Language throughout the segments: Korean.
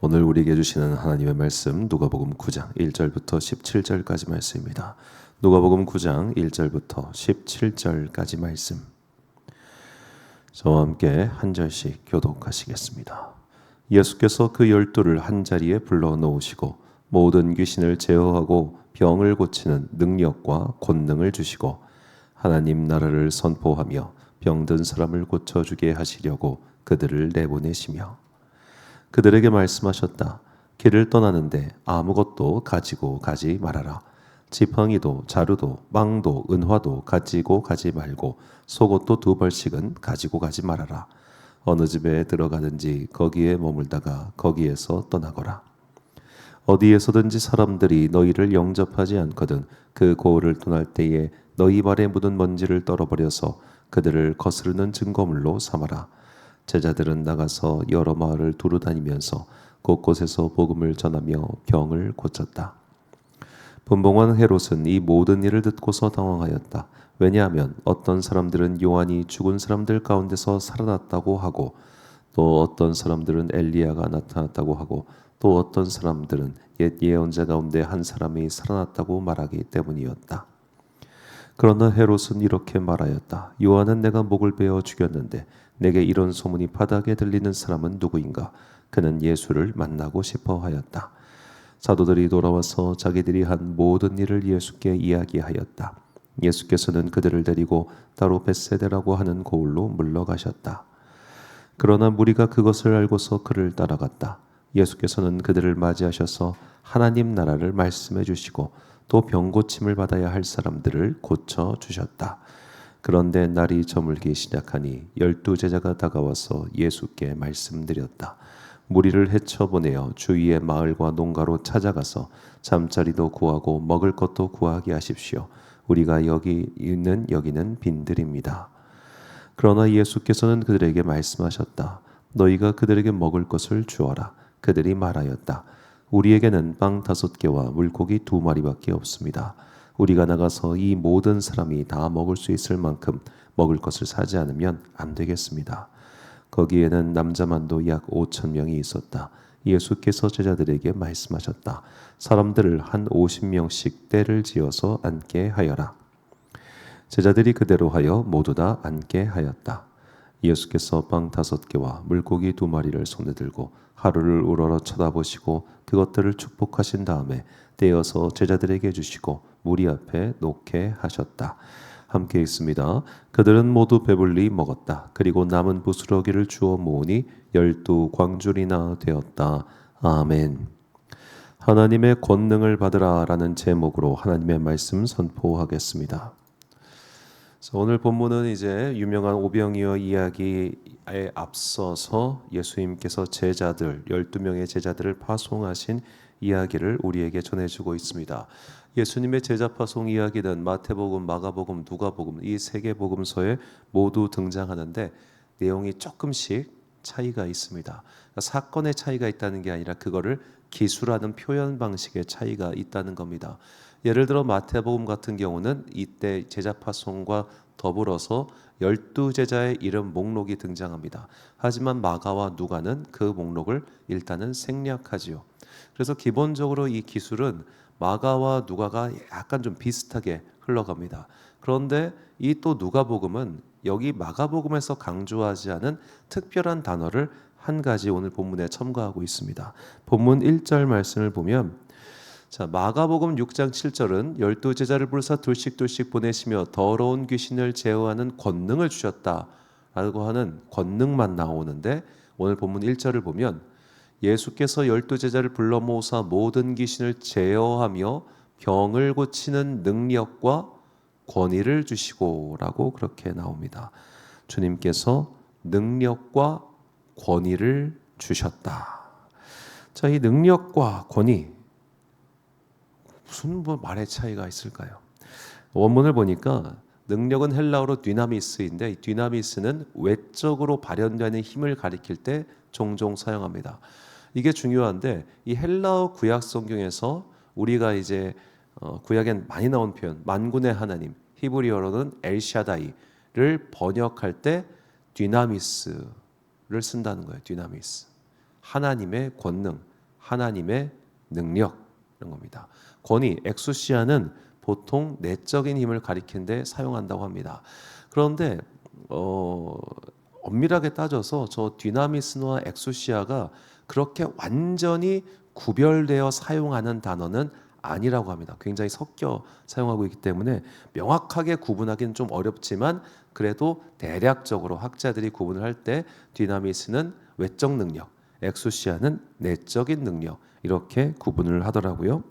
오늘 우리에게 주시는 하나님의 말씀 누가복음 9장 1절부터 17절까지 말씀입니다. 누가복음 9장 1절부터 17절까지 말씀. 저와 함께 한 절씩 교독하시겠습니다. 예수께서 그 12를 한자리에 불러 놓으시고 모든 귀신을 제어하고 병을 고치는 능력과 권능을 주시고 하나님 나라를 선포하며 병든 사람을 고쳐주게 하시려고 그들을 내보내시며 그들에게 말씀하셨다. 길을 떠나는데 아무것도 가지고 가지 말아라. 지팡이도 자루도 망도 은화도 가지고 가지 말고 속옷도 2벌씩은 가지고 가지 말아라. 어느 집에 들어가든지 거기에 머물다가 거기에서 떠나거라. 어디에서든지 사람들이 너희를 영접하지 않거든 그 고을을 떠날 때에 너희 발에 묻은 먼지를 떨어버려서 그들을 거스르는 증거물로 삼아라. 제자들은 나가서 여러 마을을 두루 다니면서 곳곳에서 복음을 전하며 병을 고쳤다. 분봉왕 헤롯은 이 모든 일을 듣고서 당황하였다. 왜냐하면 어떤 사람들은 요한이 죽은 사람들 가운데서 살아났다고 하고 또 어떤 사람들은 엘리야가 나타났다고 하고 또 어떤 사람들은 옛 예언자 가운데 한 사람이 살아났다고 말하기 때문이었다. 그러나 헤롯은 이렇게 말하였다. 요한은 내가 목을 베어 죽였는데 내게 이런 소문이 바닥에 들리는 사람은 누구인가? 그는 예수를 만나고 싶어 하였다. 사도들이 돌아와서 자기들이 한 모든 일을 예수께 이야기하였다. 예수께서는 그들을 데리고 따로 벳세다라고 하는 고을로 물러가셨다. 그러나 무리가 그것을 알고서 그를 따라갔다. 예수께서는 그들을 맞이하셔서 하나님 나라를 말씀해 주시고 또 병고침을 받아야 할 사람들을 고쳐 주셨다. 그런데 날이 저물기 시작하니 12제자가 다가와서 예수께 말씀드렸다. 무리를 헤쳐보내어 주위의 마을과 농가로 찾아가서 잠자리도 구하고 먹을 것도 구하게 하십시오. 우리가 여기는 빈들입니다. 그러나 예수께서는 그들에게 말씀하셨다. 너희가 그들에게 먹을 것을 주어라. 그들이 말하였다. 우리에게는 빵 5개와 물고기 2마리밖에 없습니다. 우리가 나가서 이 모든 사람이 다 먹을 수 있을 만큼 먹을 것을 사지 않으면 안 되겠습니다. 거기에는 남자만도 약 5,000명이 있었다. 예수께서 제자들에게 말씀하셨다. 사람들을 한 50명씩 떼를 지어서 앉게 하여라. 제자들이 그대로 하여 모두 다 앉게 하였다. 예수께서 빵 5개와 물고기 2마리를 손에 들고 하루를 우러러 쳐다보시고 그것들을 축복하신 다음에 떼어서 제자들에게 주시고 무리 앞에 놓게 하셨다. 함께 있습니다. 그들은 모두 배불리 먹었다. 그리고 남은 부스러기를 주워 모으니 12광줄이나 되었다. 아멘. 하나님의 권능을 받으라 라는 제목으로 하나님의 말씀 선포하겠습니다. 오늘 본문은 이제 유명한 오병이어 이야기에 앞서서 예수님께서 제자들 12명의 제자들을 파송하신 이야기를 우리에게 전해주고 있습니다. 예수님의 제자 파송 이야기는 마태복음, 마가복음, 누가복음 이 3개 복음서에 모두 등장하는데 내용이 조금씩 차이가 있습니다. 그러니까 사건의 차이가 있다는 게 아니라 그거를 기술하는 표현 방식의 차이가 있다는 겁니다. 예를 들어 마태복음 같은 경우는 이때 제자 파송과 더불어서 12제자의 이름 목록이 등장합니다. 하지만 마가와 누가는 그 목록을 일단은 생략하지요. 그래서 기본적으로 이 기술은 마가와 누가가 약간 좀 비슷하게 흘러갑니다. 그런데 이 또 누가복음은 여기 마가복음에서 강조하지 않은 특별한 단어를 한 가지 오늘 본문에 첨가하고 있습니다. 본문 1절 말씀을 보면 자, 마가복음 6장 7절은 12제자를 부르사 둘씩 보내시며 더러운 귀신을 제어하는 권능을 주셨다라고 하는 권능만 나오는데 오늘 본문 1절을 보면 예수께서 12제자를 불러 모으사 모든 귀신을 제어하며 병을 고치는 능력과 권위를 주시고라고 그렇게 나옵니다. 주님께서 능력과 권위를 주셨다. 자, 이 능력과 권위 무슨 말의 차이가 있을까요? 원문을 보니까 능력은 헬라어로 dynamis인데 이 dynamis는 외적으로 발현되는 힘을 가리킬 때 종종 사용합니다. 이게 중요한데 이 헬라어 구약 성경에서 우리가 이제 구약엔 많이 나온 표현 만군의 하나님 히브리어로는 엘샤다이를 번역할 때 dynamis를 쓴다는 거예요. dynamis 하나님의 권능, 하나님의 능력 이런 겁니다. 권위, 엑수시아는 보통 내적인 힘을 가리키는데 사용한다고 합니다. 그런데 엄밀하게 따져서 저 디나미스와 엑수시아가 그렇게 완전히 구별되어 사용하는 단어는 아니라고 합니다. 굉장히 섞여 사용하고 있기 때문에 명확하게 구분하기는 좀 어렵지만 그래도 대략적으로 학자들이 구분을 할 때 디나미스는 외적 능력, 엑수시아는 내적인 능력 이렇게 구분을 하더라고요.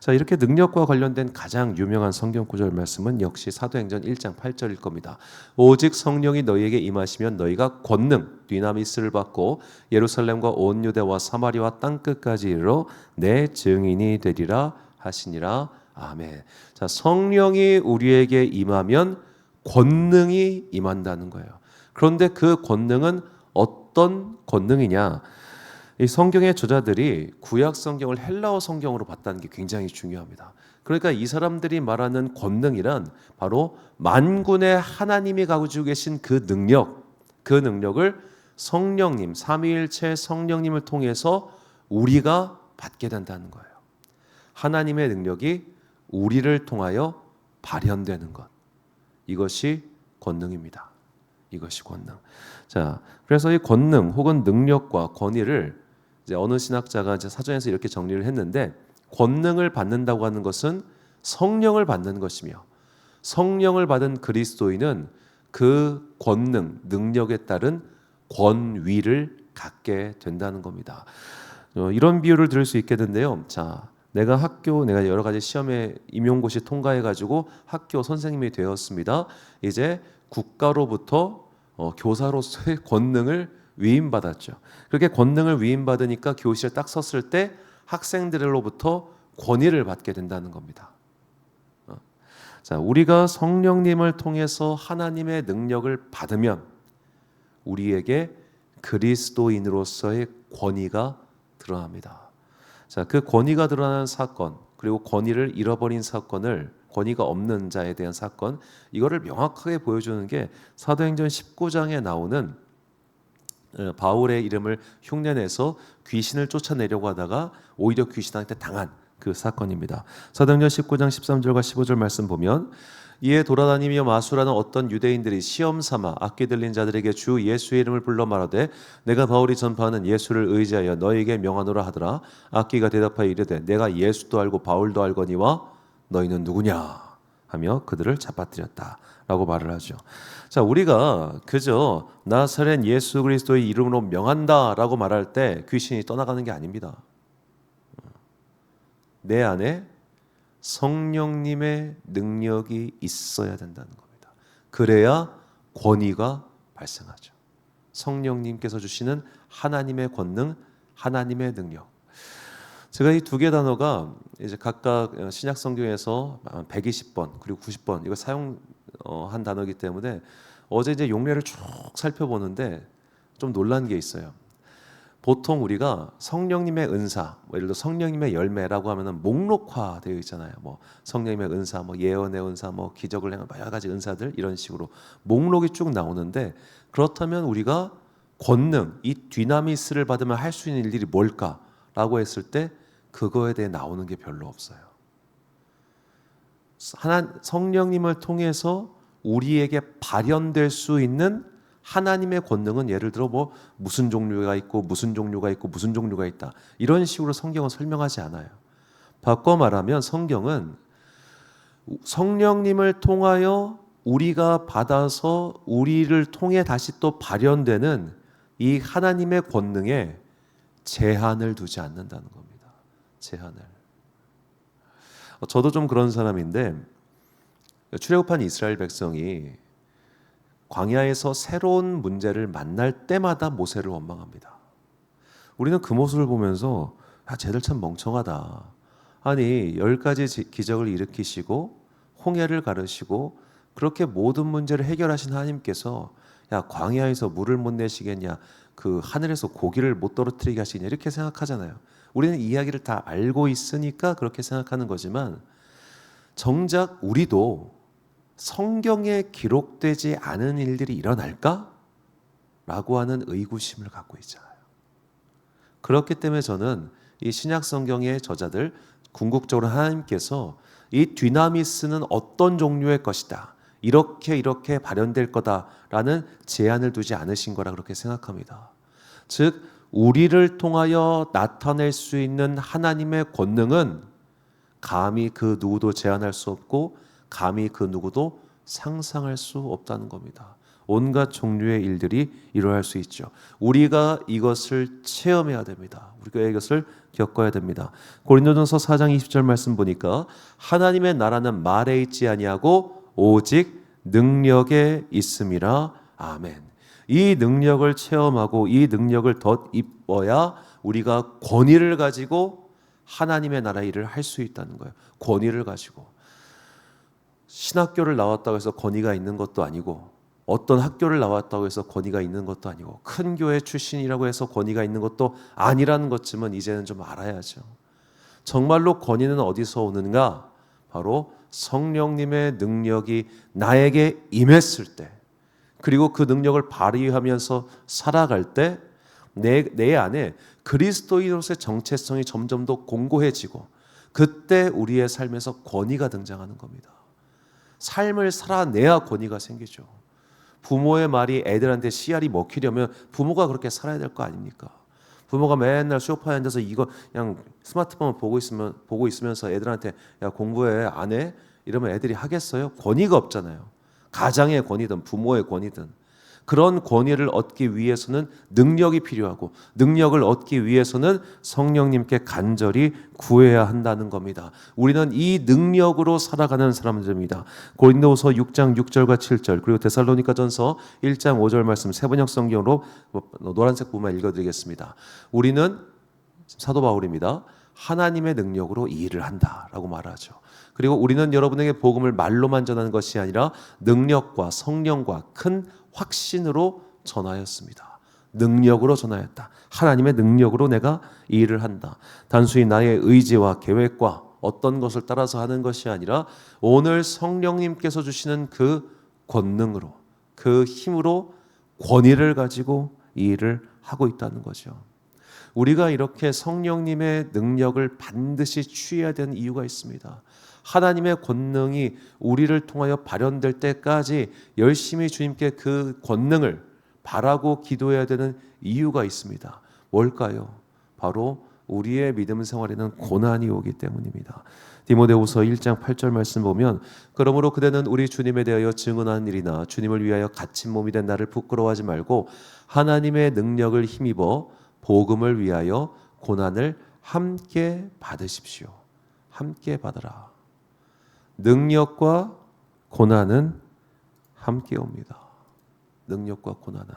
자, 이렇게 능력과 관련된 가장 유명한 성경 구절 말씀은 역시 사도행전 1장 8절일 겁니다. 오직 성령이 너희에게 임하시면 너희가 권능, 디나미스를 받고 예루살렘과 온 유대와 사마리아 땅 끝까지 이르러 내 증인이 되리라 하시니라. 아멘. 자, 성령이 우리에게 임하면 권능이 임한다는 거예요. 그런데 그 권능은 어떤 권능이냐? 이 성경의 저자들이 구약 성경을 헬라어 성경으로 봤다는 게 굉장히 중요합니다. 그러니까 이 사람들이 말하는 권능이란 바로 만군의 하나님이 가지고 계신 그 능력, 그 능력을 성령님, 삼위일체 성령님을 통해서 우리가 받게 된다는 거예요. 하나님의 능력이 우리를 통하여 발현되는 것. 이것이 권능입니다. 이것이 권능. 자, 그래서 이 권능 혹은 능력과 권위를 이제 어느 신학자가 이제 사전에서 이렇게 정리를 했는데, 권능을 받는다고 하는 것은 성령을 받는 것이며, 성령을 받은 그리스도인은 그 권능, 능력에 따른 권위를 갖게 된다는 겁니다. 이런 비유를 들을 수 있겠는데요. 자, 내가 여러 가지 시험에 임용고시 통과해가지고 학교 선생님이 되었습니다. 이제 국가로부터 교사로서의 권능을 위임받았죠. 그렇게 권능을 위임받으니까 교실에 딱 섰을 때 학생들로부터 권위를 받게 된다는 겁니다. 자, 우리가 성령님을 통해서 하나님의 능력을 받으면 우리에게 그리스도인으로서의 권위가 드러납니다. 자, 그 권위가 드러나는 사건, 그리고 권위를 잃어버린 사건을, 권위가 없는 자에 대한 사건, 이거를 명확하게 보여주는 게 사도행전 19장에 나오는 바울의 이름을 흉내내서 귀신을 쫓아내려고 하다가 오히려 귀신한테 당한 그 사건입니다. 사도행전 19장 13절과 15절 말씀 보면, 이에 돌아다니며 마술하는 어떤 유대인들이 시험 삼아 악기 들린 자들에게 주 예수의 이름을 불러 말하되 내가 바울이 전파하는 예수를 의지하여 너희에게 명하노라 하더라. 악기가 대답하여 이르되 내가 예수도 알고 바울도 알거니와 너희는 누구냐 하며 그들을 잡아뜨렸다 라고 말을 하죠. 자, 우리가 그저 나사렛 예수 그리스도의 이름으로 명한다 라고 말할 때 귀신이 떠나가는 게 아닙니다. 내 안에 성령님의 능력이 있어야 된다는 겁니다. 그래야 권위가 발생하죠. 성령님께서 주시는 하나님의 권능, 하나님의 능력. 제가 이 두 개 단어가 이제 각각 신약 성경에서 120번 그리고 90번 이거 사용한 단어이기 때문에 어제 이제 용례를 쭉 살펴보는데 좀 놀란 게 있어요. 보통 우리가 성령님의 은사, 예를 들어 성령님의 열매라고 하면은 목록화되어 있잖아요. 뭐 성령님의 은사, 뭐 예언의 은사, 뭐 기적을 행한 여러 가지 은사들 이런 식으로 목록이 쭉 나오는데, 그렇다면 우리가 권능, 이 디나미스를 받으면 할 수 있는 일들이 뭘까라고 했을 때 그거에 대해 나오는 게 별로 없어요. 성령님을 통해서 우리에게 발현될 수 있는 하나님의 권능은 예를 들어 뭐 무슨 종류가 있고 무슨 종류가 있고 무슨 종류가 있다 이런 식으로 성경은 설명하지 않아요. 바꿔 말하면 성경은 성령님을 통하여 우리가 받아서 우리를 통해 다시 또 발현되는 이 하나님의 권능에 제한을 두지 않는다는 겁니다. 제한을. 저도 좀 그런 사람인데, 출애굽한 이스라엘 백성이 광야에서 새로운 문제를 만날 때마다 모세를 원망합니다. 우리는 그 모습을 보면서 쟤들 참 멍청하다. 아니 10가지 기적을 일으키시고 홍해를 가르시고 그렇게 모든 문제를 해결하신 하나님께서 광야에서 물을 못 내시겠냐, 그 하늘에서 고기를 못 떨어뜨리게 하시겠냐 이렇게 생각하잖아요. 우리는 이야기를 다 알고 있으니까 그렇게 생각하는 거지만 정작 우리도 성경에 기록되지 않은 일들이 일어날까? 라고 하는 의구심을 갖고 있잖아요. 그렇기 때문에 저는 이 신약 성경의 저자들 궁극적으로 하나님께서 이 뒤나미스는 어떤 종류의 것이다, 이렇게 발현될 거다라는 제한을 두지 않으신 거라 그렇게 생각합니다. 즉 우리를 통하여 나타낼 수 있는 하나님의 권능은 감히 그 누구도 제한할 수 없고 감히 그 누구도 상상할 수 없다는 겁니다. 온갖 종류의 일들이 일어날 수 있죠. 우리가 이것을 체험해야 됩니다. 우리가 이것을 겪어야 됩니다. 고린도전서 4장 20절 말씀 보니까 하나님의 나라는 말에 있지 아니하고 오직 능력에 있음이라. 아멘. 이 능력을 체험하고 이 능력을 덧입어야 우리가 권위를 가지고 하나님의 나라 일을 할 수 있다는 거예요. 권위를 가지고. 신학교를 나왔다고 해서 권위가 있는 것도 아니고, 어떤 학교를 나왔다고 해서 권위가 있는 것도 아니고, 큰 교회 출신이라고 해서 권위가 있는 것도 아니라는 것쯤은 이제는 좀 알아야죠. 정말로 권위는 어디서 오는가? 바로 성령님의 능력이 나에게 임했을 때, 그리고 그 능력을 발휘하면서 살아갈 때 내 안에 그리스도인으로서의 정체성이 점점 더 공고해지고, 그때 우리의 삶에서 권위가 등장하는 겁니다. 삶을 살아내야 권위가 생기죠. 부모의 말이 애들한테 씨알이 먹히려면 부모가 그렇게 살아야 될 거 아닙니까? 부모가 맨날 소파에 앉아서 이거 그냥 스마트폰을 보고 있으면서 애들한테 야 공부해 안 해? 이러면 애들이 하겠어요? 권위가 없잖아요. 가장의 권위든 부모의 권위든. 그런 권위를 얻기 위해서는 능력이 필요하고, 능력을 얻기 위해서는 성령님께 간절히 구해야 한다는 겁니다. 우리는 이 능력으로 살아가는 사람들입니다. 고린도후서 6장 6절과 7절, 그리고 데살로니가전서 1장 5절 말씀 세번역 성경으로 노란색 부분만 읽어드리겠습니다. 우리는, 사도 바울입니다, 하나님의 능력으로 이 일을 한다라고 말하죠. 그리고 우리는 여러분에게 복음을 말로만 전하는 것이 아니라 능력과 성령과 큰 확신으로 전하였습니다. 능력으로 전하였다. 하나님의 능력으로 내가 이 일을 한다. 단순히 나의 의지와 계획과 어떤 것을 따라서 하는 것이 아니라 오늘 성령님께서 주시는 그 권능으로, 그 힘으로 권위를 가지고 이 일을 하고 있다는 거죠. 우리가 이렇게 성령님의 능력을 반드시 취해야 되는 이유가 있습니다. 하나님의 권능이 우리를 통하여 발현될 때까지 열심히 주님께 그 권능을 바라고 기도해야 되는 이유가 있습니다. 뭘까요? 바로 우리의 믿음 생활에는 고난이 오기 때문입니다. 디모데후서 1장 8절 말씀 보면, 그러므로 그대는 우리 주님에 대하여 증언하는 일이나 주님을 위하여 갇힌 몸이 된 나를 부끄러워하지 말고 하나님의 능력을 힘입어 복음을 위하여 고난을 함께 받으십시오. 함께 받으라. 능력과 고난은 함께 옵니다. 능력과 고난은.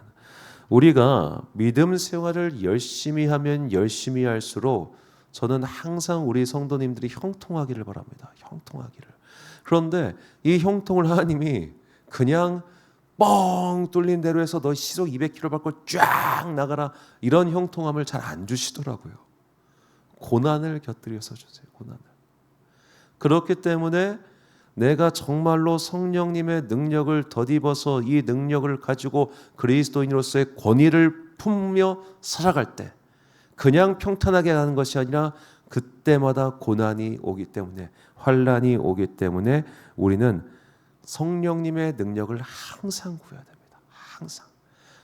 우리가 믿음 생활을 열심히 하면 열심히 할수록 저는 항상 우리 성도님들이 형통하기를 바랍니다. 형통하기를. 그런데 이 형통을 하나님이 그냥 뻥 뚫린 대로 해서 너 시속 200km 밟고 쫙 나가라, 이런 형통함을 잘 안 주시더라고요. 고난을 곁들여서 주세요. 고난을. 그렇기 때문에 내가 정말로 성령님의 능력을 덧입어서 이 능력을 가지고 그리스도인으로서의 권위를 품며 살아갈 때, 그냥 평탄하게 하는 것이 아니라 그때마다 고난이 오기 때문에, 환난이 오기 때문에 우리는 성령님의 능력을 항상 구해야 됩니다. 항상.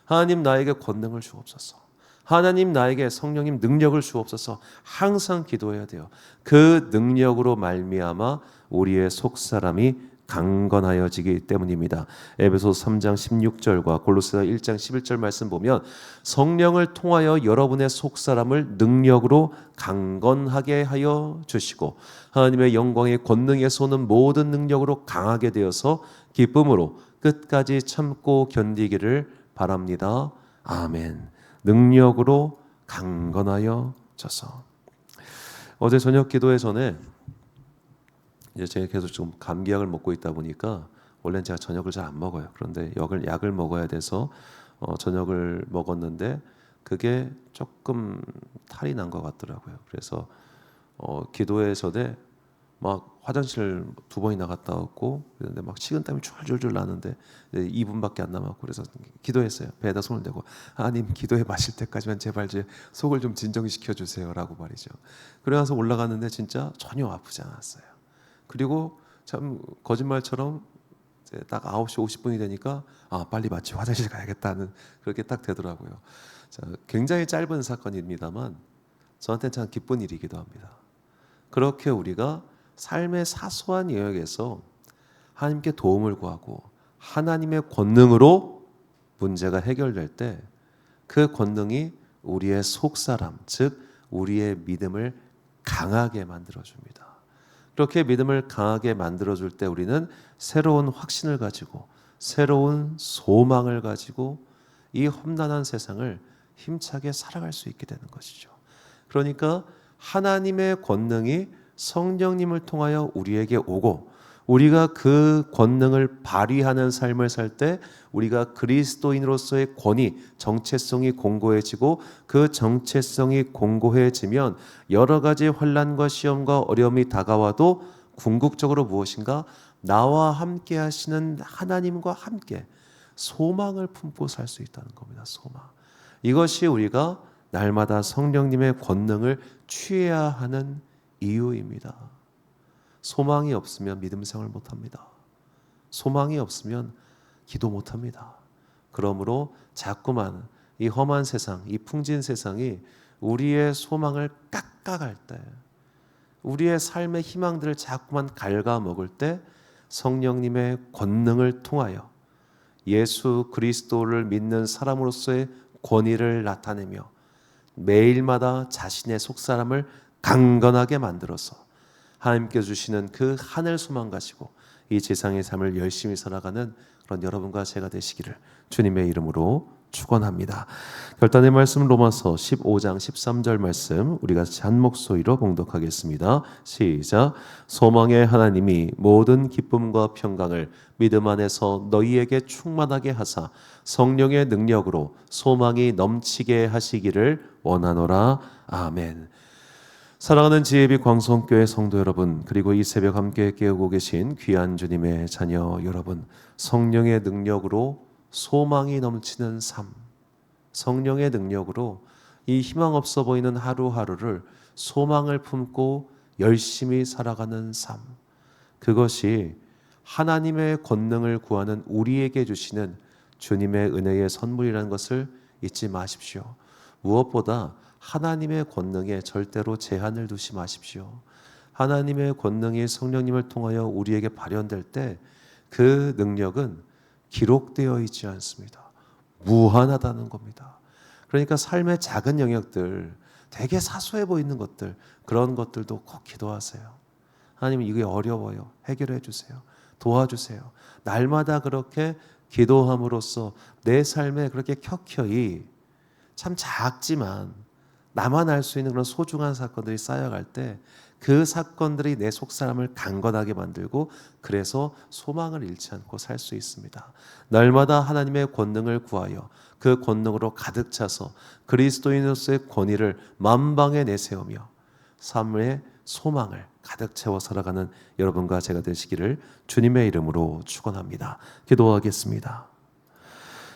하나님 나에게 권능을 주옵소서. 하나님 나에게 성령님 능력을 주옵소서. 항상 기도해야 돼요. 그 능력으로 말미암아 우리의 속사람이 강건하여지기 때문입니다. 에베소서 3장 16절과 골로새서 1장 11절 말씀 보면 성령을 통하여 여러분의 속사람을 능력으로 강건하게 하여 주시고 하나님의 영광의 권능에서 오는 모든 능력으로 강하게 되어서 기쁨으로 끝까지 참고 견디기를 바랍니다. 아멘. 능력으로 강건하여져서. 어제 저녁 기도회 전에 이제 제가 계속 좀 감기약을 먹고 있다 보니까 원래는 제가 저녁을 잘 안 먹어요. 그런데 약을 먹어야 돼서 저녁을 먹었는데 그게 조금 탈이 난 것 같더라고요. 그래서 기도회 전에 막 화장실 2번이나 갔다 왔고 그런데 막 식은땀이 줄줄줄 나는데 2분밖에 안 남았고 그래서 기도했어요. 배에다 손을 대고 하나님 기도해 마실 때까지만 제발 제 속을 좀 진정시켜 주세요라고 말이죠. 그래서 올라갔는데 진짜 전혀 아프지 않았어요. 그리고 참 거짓말처럼 이제 딱 9시 50분이 되니까 빨리 마치 화장실 가야겠다는 그렇게 딱 되더라고요. 자, 굉장히 짧은 사건입니다만 저한테는 참 기쁜 일이기도 합니다. 그렇게 우리가 삶의 사소한 영역에서 하나님께 도움을 구하고 하나님의 권능으로 문제가 해결될 때 그 권능이 우리의 속사람, 즉 우리의 믿음을 강하게 만들어줍니다. 그렇게 믿음을 강하게 만들어줄 때 우리는 새로운 확신을 가지고 새로운 소망을 가지고 이 험난한 세상을 힘차게 살아갈 수 있게 되는 것이죠. 그러니까 하나님의 권능이 성령님을 통하여 우리에게 오고 우리가 그 권능을 발휘하는 삶을 살 때 우리가 그리스도인으로서의 권위, 정체성이 공고해지고 그 정체성이 공고해지면 여러 가지 환난과 시험과 어려움이 다가와도 궁극적으로 무엇인가 나와 함께 하시는 하나님과 함께 소망을 품고 살 수 있다는 겁니다. 소망. 이것이 우리가 날마다 성령님의 권능을 취해야 하는 이유입니다. 소망이 없으면 믿음 생활 못합니다. 소망이 없으면 기도 못합니다. 그러므로 자꾸만 이 험한 세상, 이 풍진 세상이 우리의 소망을 깎아갈 때, 우리의 삶의 희망들을 자꾸만 갉아먹을 때 성령님의 권능을 통하여 예수 그리스도를 믿는 사람으로서의 권위를 나타내며 매일마다 자신의 속사람을 강건하게 만들어서 하나님께 주시는 그 하늘 소망 가지고 이 세상의 삶을 열심히 살아가는 그런 여러분과 제가 되시기를 주님의 이름으로 축원합니다. 결단의 말씀 로마서 15장 13절 말씀 우리 같이 한 목소리로 봉독하겠습니다. 시작. 소망의 하나님이 모든 기쁨과 평강을 믿음 안에서 너희에게 충만하게 하사 성령의 능력으로 소망이 넘치게 하시기를 원하노라. 아멘. 사랑하는 지혜비 광성교회 성도 여러분, 그리고 이 새벽 함께 깨우고 계신 귀한 주님의 자녀 여러분, 성령의 능력으로 소망이 넘치는 삶, 성령의 능력으로 이 희망 없어 보이는 하루하루를 소망을 품고 열심히 살아가는 삶, 그것이 하나님의 권능을 구하는 우리에게 주시는 주님의 은혜의 선물이라는 것을 잊지 마십시오. 무엇보다 하나님의 권능에 절대로 제한을 두지 마십시오. 하나님의 권능이 성령님을 통하여 우리에게 발현될 때 그 능력은 기록되어 있지 않습니다. 무한하다는 겁니다. 그러니까 삶의 작은 영역들, 되게 사소해 보이는 것들, 그런 것들도 꼭 기도하세요. 하나님 이게 어려워요. 해결해 주세요. 도와주세요. 날마다 그렇게 기도함으로써 내 삶에 그렇게 켜켜이 참 작지만 나만 알 수 있는 그런 소중한 사건들이 쌓여갈 때 그 사건들이 내 속사람을 강건하게 만들고 그래서 소망을 잃지 않고 살 수 있습니다. 날마다 하나님의 권능을 구하여 그 권능으로 가득 차서 그리스도인으로서의 권위를 만방에 내세우며 삶의 소망을 가득 채워 살아가는 여러분과 제가 되시기를 주님의 이름으로 축원합니다. 기도하겠습니다.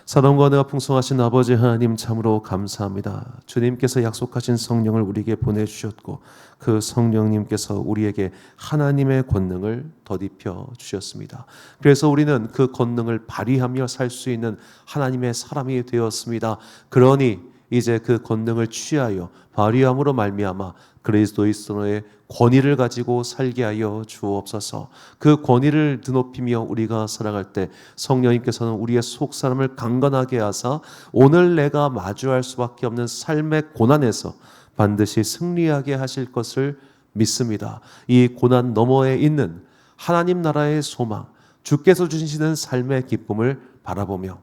사랑과 은혜가 풍성하신 아버지 하나님 참으로 감사합니다. 주님께서 약속하신 성령을 우리에게 보내주셨고 그 성령님께서 우리에게 하나님의 권능을 덧입혀 주셨습니다. 그래서 우리는 그 권능을 발휘하며 살 수 있는 하나님의 사람이 되었습니다. 그러니 이제 그 권능을 취하여 발휘함으로 말미암아 그리스도의 권위를 가지고 살게 하여 주옵소서. 그 권위를 드높이며 우리가 살아갈 때 성령님께서는 우리의 속사람을 강건하게 하사 오늘 내가 마주할 수밖에 없는 삶의 고난에서 반드시 승리하게 하실 것을 믿습니다. 이 고난 너머에 있는 하나님 나라의 소망, 주께서 주시는 삶의 기쁨을 바라보며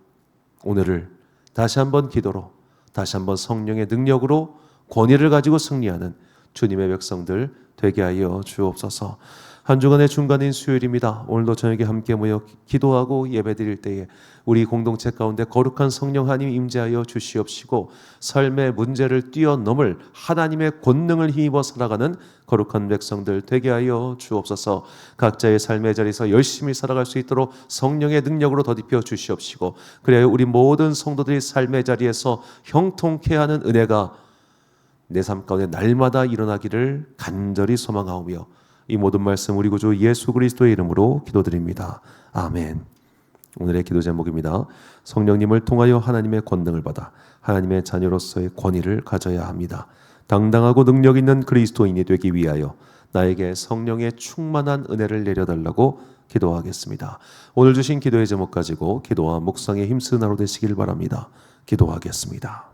오늘을 다시 한번 기도로, 다시 한번 성령의 능력으로 권위를 가지고 승리하는 주님의 백성들 되게 하여 주옵소서. 한 주간의 중간인 수요일입니다. 오늘도 저녁에 함께 모여 기도하고 예배드릴 때에 우리 공동체 가운데 거룩한 성령 하나님 임재하여 주시옵시고 삶의 문제를 뛰어넘을 하나님의 권능을 힘입어 살아가는 거룩한 백성들 되게 하여 주옵소서. 각자의 삶의 자리에서 열심히 살아갈 수 있도록 성령의 능력으로 덧입혀 주시옵시고 그래야 우리 모든 성도들이 삶의 자리에서 형통케 하는 은혜가 내 삶 가운데 날마다 일어나기를 간절히 소망하오며 이 모든 말씀 우리 구주 예수 그리스도의 이름으로 기도드립니다. 아멘. 오늘의 기도 제목입니다. 성령님을 통하여 하나님의 권능을 받아 하나님의 자녀로서의 권위를 가져야 합니다. 당당하고 능력 있는 그리스도인이 되기 위하여 나에게 성령의 충만한 은혜를 내려달라고 기도하겠습니다. 오늘 주신 기도의 제목 가지고 기도와 묵상에 힘쓰는 하루 되시길 바랍니다. 기도하겠습니다.